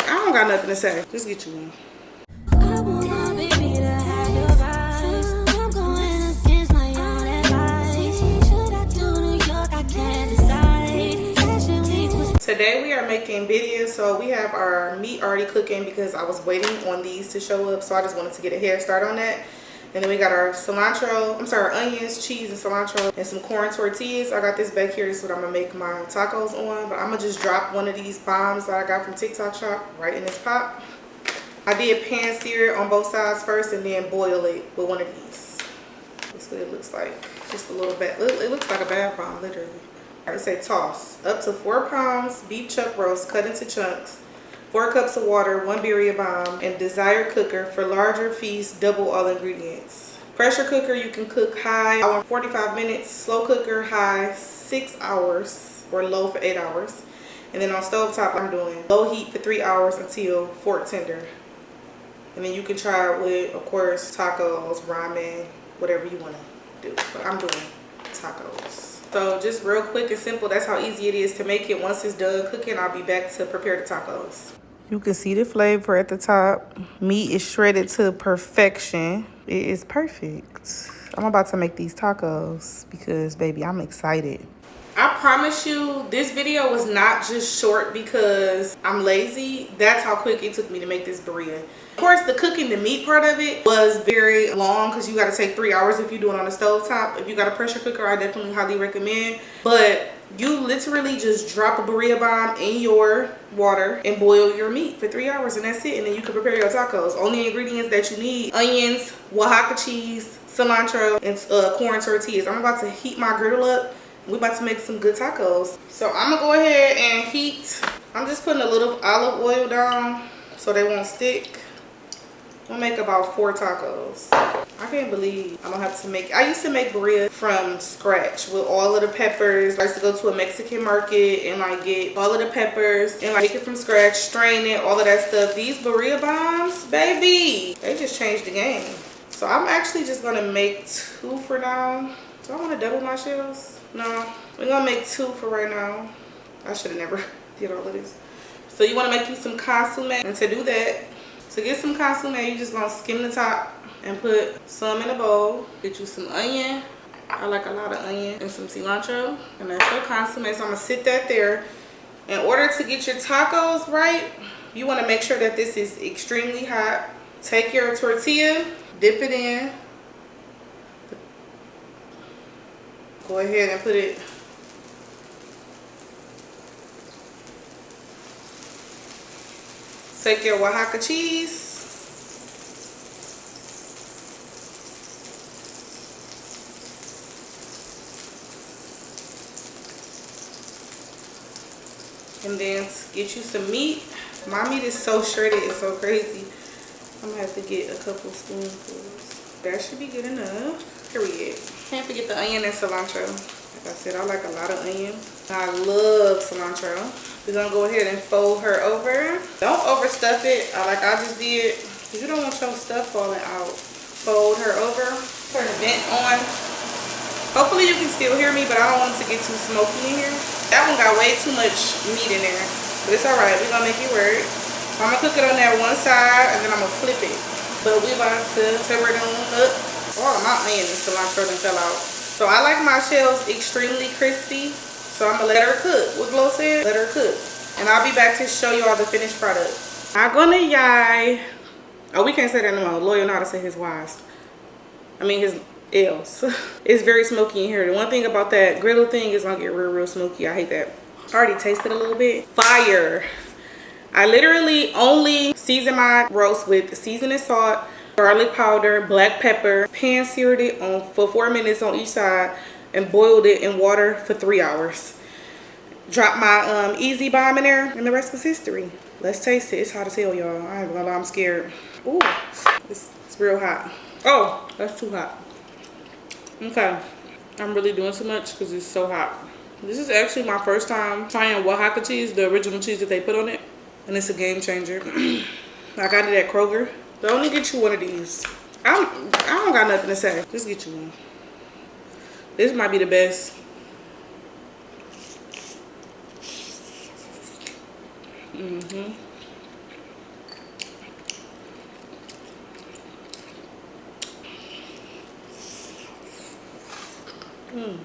don't got nothing to say. Just get you one. Today we are making birria, so we have our meat already cooking because I was waiting on these to show up, so I just wanted to get a head start on that. And then we got our onions, cheese, and cilantro, and some corn tortillas. I got this back here. This is what I'm gonna make my tacos on, but I'm gonna just drop one of these bombs that I got from TikTok shop right in this pot. I did pan sear it on both sides first and then boil it with one of these. That's what it looks like. Just a little bit. It looks like a bath bomb, literally. I say toss up to 4 pounds beef chuck roast cut into chunks, 4 cups of water, 1 birria bomb, and desired cooker. For larger feasts, double all ingredients. Pressure cooker, you can cook high on 45 minutes, slow cooker high 6 hours, or low for 8 hours. And then on stovetop, I'm doing low heat for 3 hours until fork tender. And then you can try it with, of course, tacos, ramen, whatever you want to do. But I'm doing tacos. So just real quick and simple, that's how easy it is to make it. Once it's done cooking, I'll be back to prepare the tacos. You can see the flavor at the top. Meat is shredded to perfection. It is perfect. I'm about to make these tacos because, baby, I'm excited. I promise you, this video was not just short because I'm lazy. That's how quick it took me to make this birria. Of course, the cooking the meat part of it was very long because you got to take 3 hours if you do it on a stovetop. If you got a pressure cooker, I definitely highly recommend. But you literally just drop a birria bomb in your water and boil your meat for 3 hours, and that's it. And then you can prepare your tacos. Only ingredients that you need: onions, Oaxaca cheese, cilantro, and corn tortillas. I'm about to heat my griddle up. We're about to make some good tacos. So I'm gonna go ahead and heat. I'm just putting a little olive oil down so they won't stick. I'm gonna make about 4 tacos. I can't believe I don't have to make. I used to make birria from scratch with all of the peppers. I used to go to a Mexican market and like get all of the peppers and like make it from scratch, strain it, all of that stuff. These birria bombs, baby, they just changed the game. So I'm actually just gonna make 2 for now. Do I want to double my shells? No, we're gonna make 2 for right now. I should have never did all of this. So you want to make you some consommé, and to do that, to get some consommé, you just gonna skim the top and put some in a bowl. Get you some onion. I like a lot of onion, and some cilantro, and that's your consommé. So I'm gonna sit that there. In order to get your tacos right, you want to make sure that this is extremely hot. Take your tortilla, dip it in. Go ahead and put it. Take your Oaxaca cheese. And then get you some meat. My meat is so shredded, it's so crazy. I'm gonna have to get a couple spoonfuls. That should be good enough. Period. Can't forget the onion and cilantro. Like I said, I like a lot of onion. I love cilantro. We're gonna go ahead and fold her over. Don't overstuff it like I just did, because you don't want your stuff falling out. Fold her over. Turn the vent on. Hopefully you can still hear me, but I don't want it to get too smoky in here. That one got way too much meat in there, but it's alright. We're gonna make it work. I'm gonna cook it on that one side, and then I'm gonna flip it. But we're about to turn it up. All of my onion and cilantro done fell out. So I like my shells extremely crispy. So I'm gonna let her cook. What Glo said? Let her cook. And I'll be back to show you all the finished product. I'm gonna yai. Oh, we can't say that no more. Loyal know how to say his Y's. I mean his L's. It's very smoky in here. The one thing about that griddle thing is gonna get real smoky. I hate that. I already tasted a little bit. Fire. I literally only season my roast with seasoning salt, garlic powder, black pepper, pan seared it for 4 minutes on each side, and boiled it in water for 3 hours. Drop my EZ bomb in there, and the rest was history. Let's taste it. It's hot as hell, y'all. I ain't gonna lie, I'm scared. Ooh, it's real hot. Oh, that's too hot. Okay, I'm really doing too much because it's so hot. This is actually my first time trying Oaxaca cheese, the original cheese that they put on it, and it's a game changer. I got it at Kroger. But only get you one of these. I don't got nothing to say. Just get you one. This might be the best. Mm.